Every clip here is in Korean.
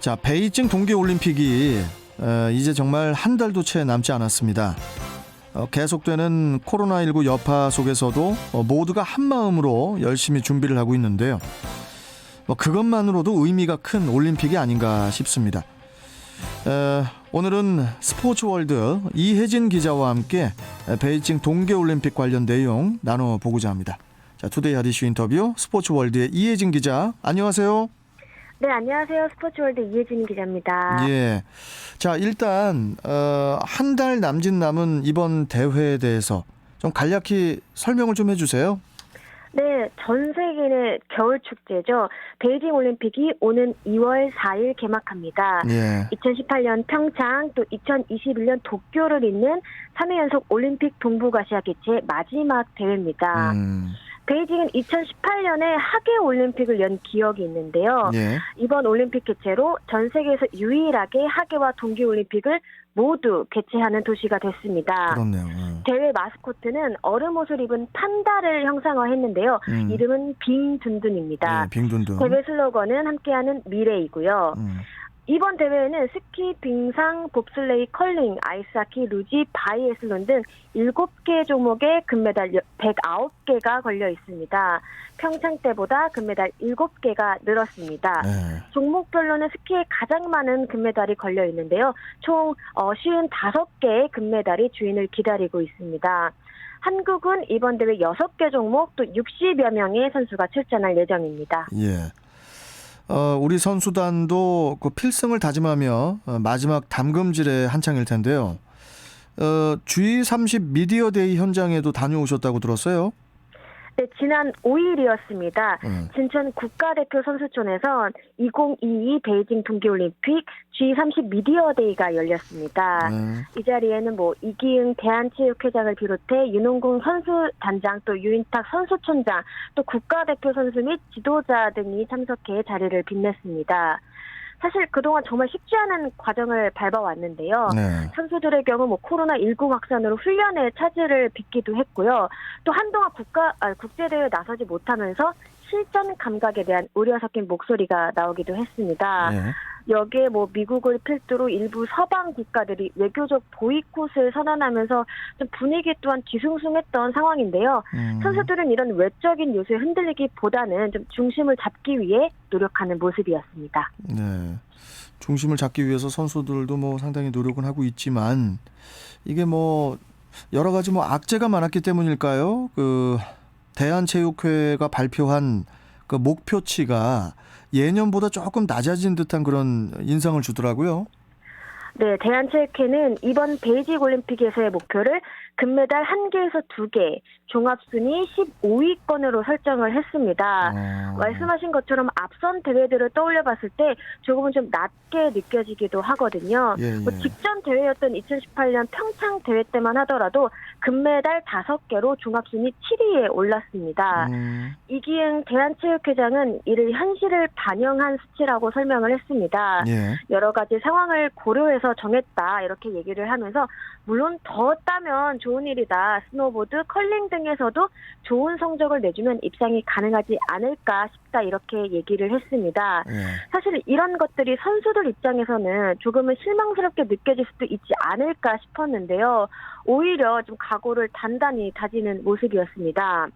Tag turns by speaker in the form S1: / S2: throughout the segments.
S1: 자, 베이징 동계올림픽이 이제 정말 한 달도 채 남지 않았습니다. 계속되는 코로나19 여파 속에서도 모두가 한마음으로 열심히 준비를 하고 있는데요. 그것만으로도 의미가 큰 올림픽이 아닌가 싶습니다. 오늘은 스포츠월드 이혜진 기자와 함께 베이징 동계올림픽 관련 내용 나눠보고자 합니다. 자, 투데이 하디슈 인터뷰 스포츠월드의 이혜진 기자, 안녕하세요.
S2: 네, 안녕하세요. 스포츠월드 이혜진 기자입니다.
S1: 예. 자, 일단 한 달 남짓 남은 이번 대회에 대해서 좀 간략히 설명을 좀 해주세요.
S2: 네, 전 세계의 겨울 축제죠. 베이징 올림픽이 오는 2월 4일 개막합니다.
S1: 예.
S2: 2018년 평창 또 2021년 도쿄를 잇는 3회 연속 올림픽 동북아시아 개최 마지막 대회입니다. 베이징은 2018년에 하계 올림픽을 연 기억이 있는데요.
S1: 예.
S2: 이번 올림픽 개최로 전 세계에서 유일하게 하계와 동계 올림픽을 모두 개최하는 도시가 됐습니다.
S1: 그렇네요.
S2: 대회 마스코트는 얼음 옷을 입은 판다를 형상화했는데요. 이름은 빙둔둔입니다.
S1: 예, 빙둔둔.
S2: 대회 슬로건은 함께하는 미래이고요. 이번 대회에는 스키, 빙상, 봅슬레이, 컬링, 아이스하키, 루지, 바이애슬론 등 7개 종목의 금메달 109개가 걸려 있습니다. 평창 때보다 금메달 7개가 늘었습니다.
S1: 네.
S2: 종목별로는 스키에 가장 많은 금메달이 걸려 있는데요. 총 55개의 금메달이 주인을 기다리고 있습니다. 한국은 이번 대회 6개 종목 또 60여 명의 선수가 출전할 예정입니다.
S1: 예. 우리 선수단도 그 필승을 다짐하며 마지막 담금질에 한창일 텐데요. G30 미디어데이 현장에도 다녀오셨다고 들었어요?
S2: 네, 지난 5일이었습니다. 진천 국가대표 선수촌에서 2022 베이징 동계올림픽 G30 미디어데이가 열렸습니다. 이 자리에는 이기흥 대한체육회장을 비롯해 윤홍궁 선수단장 또 유인탁 선수촌장 또 국가대표 선수 및 지도자 등이 참석해 자리를 빛냈습니다. 사실 그동안 정말 쉽지 않은 과정을 밟아왔는데요.
S1: 네.
S2: 선수들의 경우 코로나19 확산으로 훈련에 차질을 빚기도 했고요. 또 한동안 국제대회에 나서지 못하면서 실전 감각에 대한 우려 섞인 목소리가 나오기도 했습니다.
S1: 네.
S2: 여기에 미국을 필두로 일부 서방 국가들이 외교적 보이콧을 선언하면서 좀 분위기 또한 뒤숭숭했던 상황인데요. 선수들은 이런 외적인 요소에 흔들리기보다는 좀 중심을 잡기 위해 노력하는 모습이었습니다.
S1: 네. 중심을 잡기 위해서 선수들도 상당히 노력은 하고 있지만 이게 여러 가지 악재가 많았기 때문일까요? 그 대한체육회가 발표한 그 목표치가 예년보다 조금 낮아진 듯한 그런 인상을 주더라고요.
S2: 네, 대한체육회는 이번 베이징 올림픽에서의 목표를 금메달 1개에서 2개, 종합순위 15위권으로 설정을 했습니다. 말씀하신 것처럼 앞선 대회들을 떠올려 봤을 때 조금은 좀 낮게 느껴지기도 하거든요.
S1: 예.
S2: 직전 대회였던 2018년 평창 대회 때만 하더라도 금메달 5개로 종합순위 7위에 올랐습니다. 이기흥 대한체육회장은 이를 현실을 반영한 수치라고 설명을 했습니다.
S1: 예.
S2: 여러 가지 상황을 고려해서 정했다 이렇게 얘기를 하면서 물론 더 따면 좋은 일이다. 스노보드, 컬링 등에서도 좋은 성적을 내주면 입상이 가능하지 않을까 싶다 이렇게 얘기를 했습니다. 사실 이런 것들이 선수들 입장에서는 조금은 실망스럽게 느껴질 수도 있지 않을까 싶었는데요. 오히려 좀 각오를 단단히 다지는 모습이었습니다.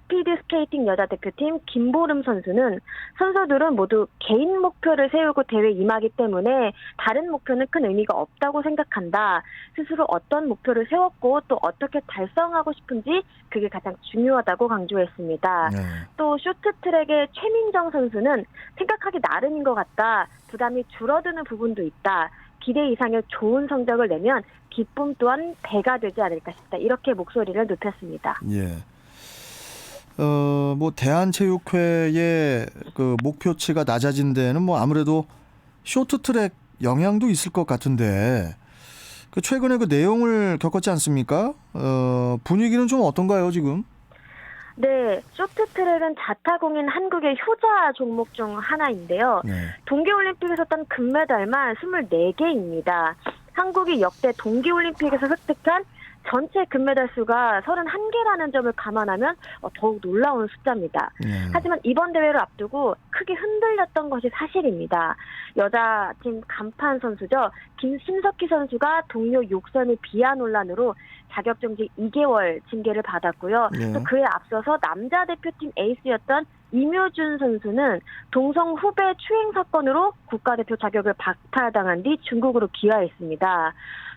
S2: 스피드 스케이팅 여자 대표팀 김보름 선수는 선수들은 모두 개인 목표를 세우고 대회에 임하기 때문에 다른 목표는 큰 의미가 없다고 생각한다. 스스로 어떤 목표를 세웠고 또 어떻게 달성하고 싶은지 그게 가장 중요하다고 강조했습니다. 또 쇼트트랙의 최민정 선수는 생각하기 나름인 것 같다. 부담이 줄어드는 부분도 있다. 기대 이상의 좋은 성적을 내면 기쁨 또한 배가 되지 않을까 싶다. 이렇게 목소리를 높였습니다.
S1: 예. 대한체육회의 그 목표치가 낮아진 데는 아무래도 쇼트트랙 영향도 있을 것 같은데, 최근에 그 내용을 겪었지 않습니까? 분위기는 좀 어떤가요, 지금?
S2: 네, 쇼트트랙은 자타공인 한국의 효자 종목 중 하나인데요. 동계올림픽에서 딴 금메달만 24개입니다. 한국이 역대 동계올림픽에서 획득한 전체 금메달 수가 31개라는 점을 감안하면 더욱 놀라운 숫자입니다. 하지만 이번 대회를 앞두고 크게 흔들렸던 것이 사실입니다. 여자팀 간판 선수죠. 심석희 선수가 동료 욕설 및 비하 논란으로 자격정지 2개월 징계를 받았고요. 또 그에 앞서서 남자 대표팀 에이스였던 임효준 선수는 동성 후배 추행 사건으로 국가대표 자격을 박탈당한 뒤 중국으로 귀화했습니다.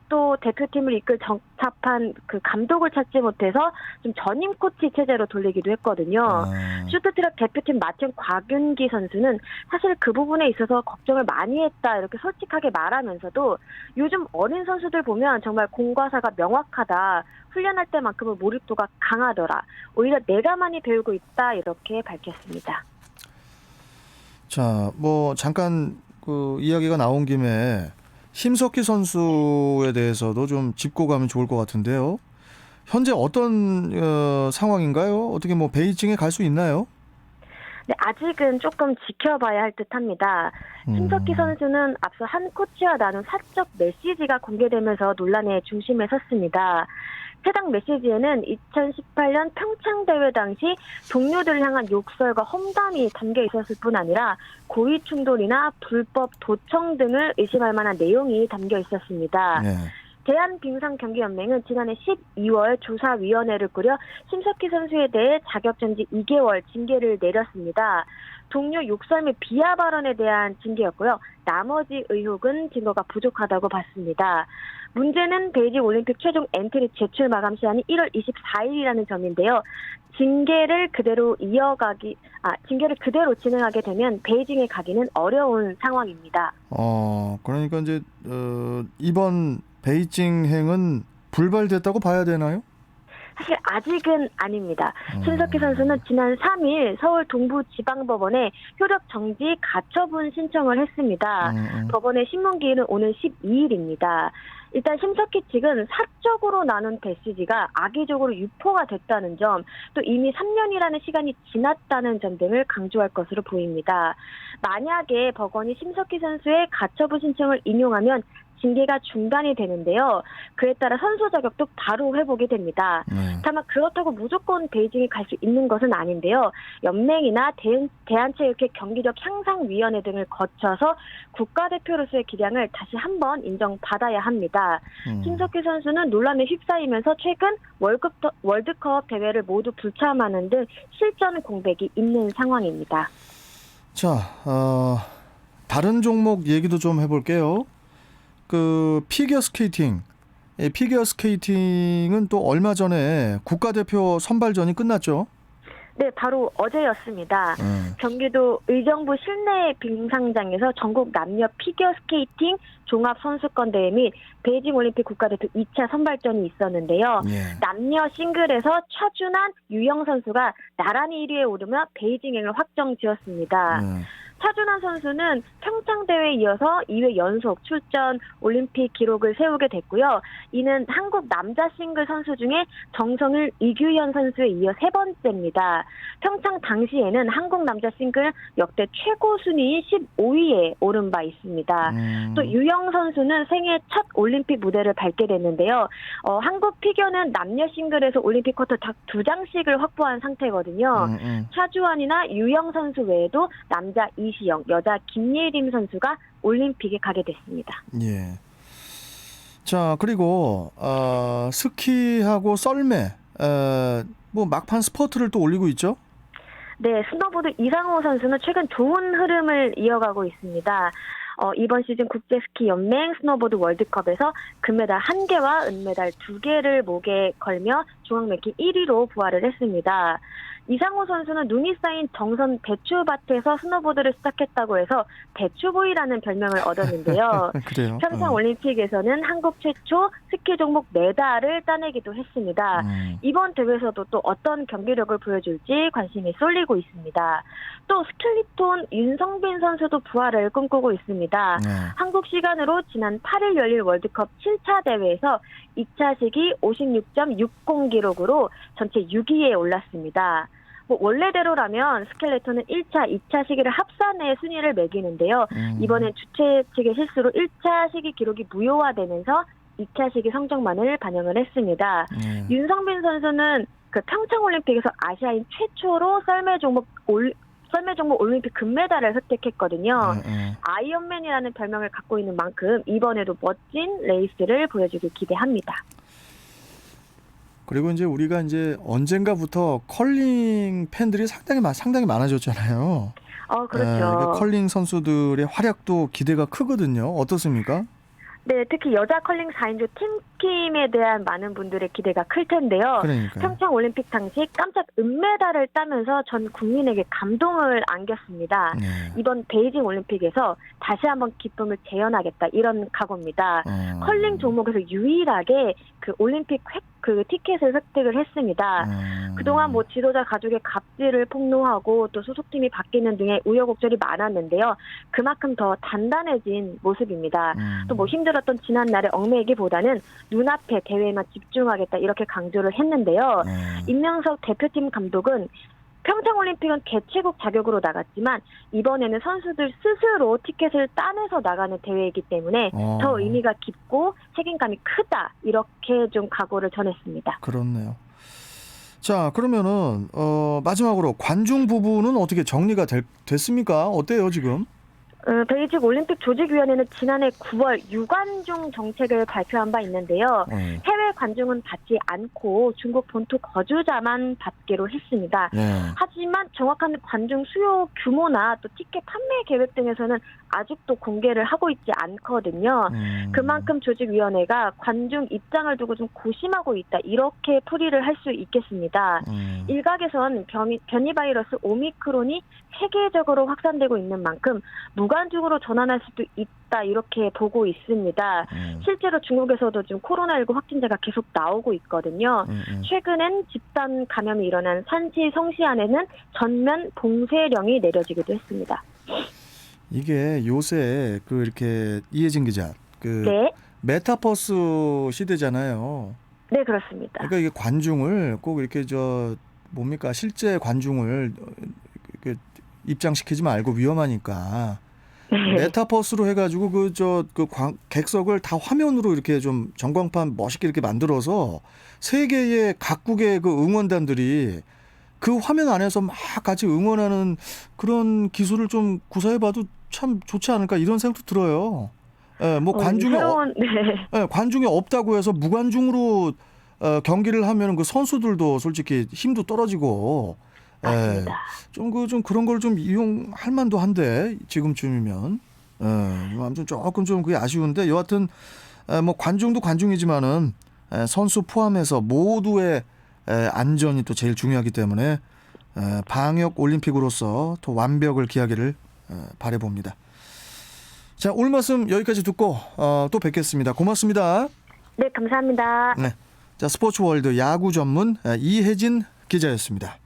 S2: 또 대표팀을 이끌 적합한 그 감독을 찾지 못해서 좀 전임 코치 체제로 돌리기도 했거든요. 쇼트트랙 대표팀 맡은 곽윤기 선수는 사실 그 부분에 있어서 걱정을 많이 했다 이렇게 솔직하게 말하면서도 요즘 어린 선수들 보면 정말 공과 사가 명확하다. 훈련할 때만큼은 몰입도가 강하더라. 오히려 내가 많이 배우고 있다 이렇게 밝혔습니다.
S1: 자, 뭐 잠깐 그 이야기가 나온 김에 심석희 선수에 대해서도 좀 짚고 가면 좋을 것 같은데요. 현재 어떤 상황인가요? 어떻게 뭐 베이징에 갈 수 있나요?
S2: 네, 아직은 조금 지켜봐야 할 듯합니다. 심석희 선수는 앞서 한 코치와 나눈 사적 메시지가 공개되면서 논란의 중심에 섰습니다. 해당 메시지에는 2018년 평창대회 당시 동료들을 향한 욕설과 험담이 담겨 있었을 뿐 아니라 고의 충돌이나 불법 도청 등을 의심할 만한 내용이 담겨 있었습니다. 네. 대한빙상경기연맹은 지난해 12월 조사위원회를 꾸려 심석희 선수에 대해 자격정지 2개월 징계를 내렸습니다. 동료 욕설 및 비하 발언에 대한 징계였고요. 나머지 의혹은 증거가 부족하다고 봤습니다. 문제는 베이징 올림픽 최종 엔트리 제출 마감 시한이 1월 24일이라는 점인데요. 징계를 그대로 진행하게 되면 베이징에 가기는 어려운 상황입니다.
S1: 그러니까 이제 이번 베이징행은 불발됐다고 봐야 되나요?
S2: 사실 아직은 아닙니다. 심석희 선수는 지난 3일 서울 동부지방법원에 효력 정지 가처분 신청을 했습니다. 법원의 신문기일은 오늘 12일입니다. 일단 심석희 측은 사적으로 나눈 메시지가 악의적으로 유포가 됐다는 점, 또 이미 3년이라는 시간이 지났다는 점 등을 강조할 것으로 보입니다. 만약에 법원이 심석희 선수의 가처분 신청을 인용하면 징계가 중단이 되는데요. 그에 따라 선수 자격도 바로 회복이 됩니다. 다만 그렇다고 무조건 베이징에 갈 수 있는 것은 아닌데요. 연맹이나 대한체육회 경기력 향상위원회 등을 거쳐서 국가대표로서의 기량을 다시 한번 인정받아야 합니다. 심석희 선수는 논란에 휩싸이면서 최근 월드컵 대회를 모두 불참하는 등 실전 공백이 있는 상황입니다.
S1: 자, 다른 종목 얘기도 좀 해볼게요. 그 피겨 스케이팅은 또 얼마 전에 국가대표 선발전이 끝났죠?
S2: 네, 바로 어제였습니다. 경기도 의정부 실내 빙상장에서 전국 남녀 피겨 스케이팅 종합선수권 대회 및 베이징 올림픽 국가대표 2차 선발전이 있었는데요. 남녀 싱글에서 차준환, 유영 선수가 나란히 1위에 오르며 베이징행을 확정지었습니다. 차준환 선수는 평창대회에 이어서 2회 연속 출전 올림픽 기록을 세우게 됐고요. 이는 한국 남자 싱글 선수 중에 정성일, 이규현 선수에 이어 세 번째입니다. 평창 당시에는 한국 남자 싱글 역대 최고 순위인 15위에 오른 바 있습니다. 또 유영 선수는 생애 첫 올림픽 무대를 밟게 됐는데요. 한국 피겨는 남녀 싱글에서 올림픽 쿼터 딱 2장씩을 확보한 상태거든요. 차주환이나 유영 선수 외에도 남자 이시영, 여자 김예림 선수가 올림픽에 가게 됐습니다.
S1: 예. 자, 그리고 스키하고 썰매, 뭐 막판 스포츠를 또 올리고 있죠?
S2: 네, 스노보드 이상호 선수는 최근 좋은 흐름을 이어가고 있습니다. 이번 시즌 국제스키연맹 스노보드 월드컵에서 금메달 1개와 은메달 2개를 목에 걸며 종합랭킹 1위로 부활을 했습니다. 이상호 선수는 눈이 쌓인 정선 대추밭에서 스노보드를 시작했다고 해서 대추보이라는 별명을 얻었는데요.
S1: 그래요?
S2: 평창 올림픽에서는 한국 최초 스키 종목 메달을 따내기도 했습니다. 이번 대회에서도 또 어떤 경기력을 보여줄지 관심이 쏠리고 있습니다. 또 스켈리톤 윤성빈 선수도 부활을 꿈꾸고 있습니다. 한국 시간으로 지난 8일 열릴 월드컵 7차 대회에서 2차 시기 56.60 기록으로 전체 6위에 올랐습니다. 원래대로라면 스켈레톤은 1차, 2차 시기를 합산해 순위를 매기는데요. 이번엔 주최 측의 실수로 1차 시기 기록이 무효화되면서 2차 시기 성적만을 반영을 했습니다.
S1: 네.
S2: 윤성빈 선수는 그 평창올림픽에서 아시아인 최초로 썰매 종목 올림픽 금메달을 획득했거든요. 아이언맨이라는 별명을 갖고 있는 만큼 이번에도 멋진 레이스를 보여주길 기대합니다.
S1: 그리고 이제 우리가 이제 언젠가부터 컬링 팬들이 상당히 많아졌잖아요.
S2: 그렇죠.
S1: 컬링 선수들의 활약도 기대가 크거든요. 어떻습니까?
S2: 네, 특히 여자 컬링 4인조 팀팀에 대한 많은 분들의 기대가 클 텐데요.
S1: 그러니까요.
S2: 평창 올림픽 당시 깜짝 은메달을 따면서 전 국민에게 감동을 안겼습니다.
S1: 네.
S2: 이번 베이징 올림픽에서 다시 한번 기쁨을 재현하겠다 이런 각오입니다. 컬링 종목에서 유일하게 그 올림픽 그 티켓을 획득을 했습니다. 그동안 뭐 지도자 가족의 갑질을 폭로하고 또 소속팀이 바뀌는 등의 우여곡절이 많았는데요. 그만큼 더 단단해진 모습입니다. 또 뭐 힘들었던 지난날의 얽매이기보다는 눈앞에 대회에만 집중하겠다 이렇게 강조를 했는데요. 임명석 대표팀 감독은 평창올림픽은 개최국 자격으로 나갔지만 이번에는 선수들 스스로 티켓을 따내서 나가는 대회이기 때문에 더 의미가 깊고 책임감이 크다 이렇게 좀 각오를 전했습니다.
S1: 그렇네요. 자, 그러면은 마지막으로 관중 부분은 어떻게 정리가 됐습니까? 어때요 지금?
S2: 베이징 올림픽 조직위원회는 지난해 9월 유관중 정책을 발표한 바 있는데요. 해외 관중은 받지 않고 중국 본토 거주자만 받기로 했습니다. 하지만 정확한 관중 수요 규모나 또 티켓 판매 계획 등에서는 아직도 공개를 하고 있지 않거든요. 그만큼 조직위원회가 관중 입장을 두고 좀 고심하고 있다. 이렇게 풀이를 할 수 있겠습니다. 일각에선 변이 바이러스 오미크론이 세계적으로 확산되고 있는 만큼 무관중으로 전환할 수도 있다. 이렇게 보고 있습니다. 실제로 중국에서도 지금 코로나19 확진자가 계속 나오고 있거든요. 최근엔 집단 감염이 일어난 산시 성시안에는 전면 봉쇄령이 내려지기도 했습니다.
S1: 이게 요새 그 이렇게 이혜진 기자
S2: 네.
S1: 메타버스 시대잖아요.
S2: 네, 그렇습니다.
S1: 그러니까 이게 관중을 꼭 이렇게 실제 관중을 이렇게 입장시키지 말고 위험하니까 메타버스로 해가지고 객석을 다 화면으로 이렇게 좀 전광판 멋있게 이렇게 만들어서 세계의 각국의 그 응원단들이 그 화면 안에서 막 같이 응원하는 그런 기술을 좀 구사해봐도 참 좋지 않을까 이런 생각도 들어요. 예, 뭐 관중이 없다고 해서 무관중으로 경기를 하면 그 선수들도 솔직히 힘도 떨어지고, 좀 그런 걸 좀 이용할 만도 한데 지금쯤이면, 아무튼 조금 좀 그게 아쉬운데 여하튼 뭐 관중도 관중이지만은 선수 포함해서 모두의 안전이 또 제일 중요하기 때문에 방역 올림픽으로서 더 완벽을 기하기를 바라봅니다. 자, 오늘 말씀 여기까지 듣고 또 뵙겠습니다. 고맙습니다.
S2: 네, 감사합니다.
S1: 네, 자 스포츠월드 야구 전문 이혜진 기자였습니다.